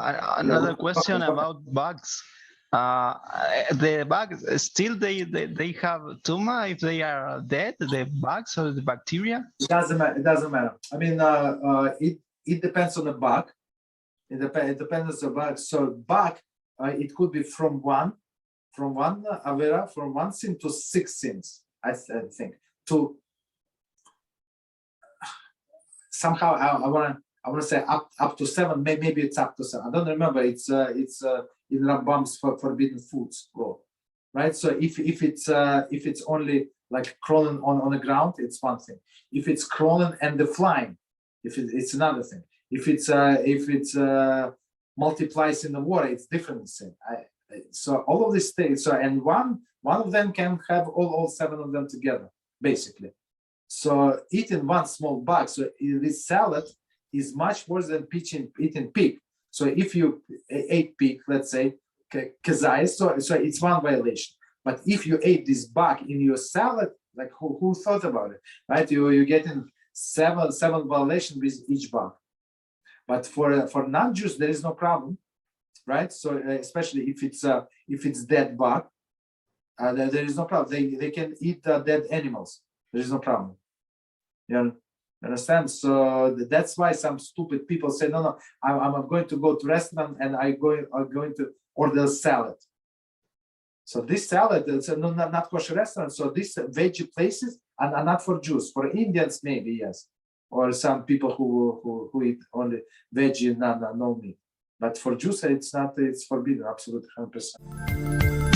Another question about bugs. The bugs still they have tuma if they are dead, the bugs or the bacteria? It doesn't matter. I mean, it depends on the bug. It depends on the bug. So bug, it could be from one avera, from one sin to 6 sins. I think to somehow I want to say up to 7. Maybe it's up to 7. I don't remember. It's in Rambam's forbidden foods law, right? So if it's only like crawling on the ground, it's one thing. If it's crawling and the flying, it's another thing. If it's multiplies in the water, it's different thing. So all of these things. So and one of them can have all 7 of them together, basically. So eating one small bug, so this salad is much worse than eating pig. So if you ate pig, let's say, kazai, so it's one violation. But if you ate this bug in your salad, like who thought about it, right? You're getting seven violations with each bug. But for non-Jews, there is no problem, right? So especially if it's dead bug, there is no problem. They can eat dead animals. There is no problem. You understand? So that's why some stupid people say, no, I'm going to go to restaurant and I'm going to order a salad. So this salad, it's not kosher restaurant. So these veggie places are not for Jews. For Indians, maybe yes, or some people who eat only veggie, no meat. But for Jews, it's not. It's forbidden, absolutely 100%.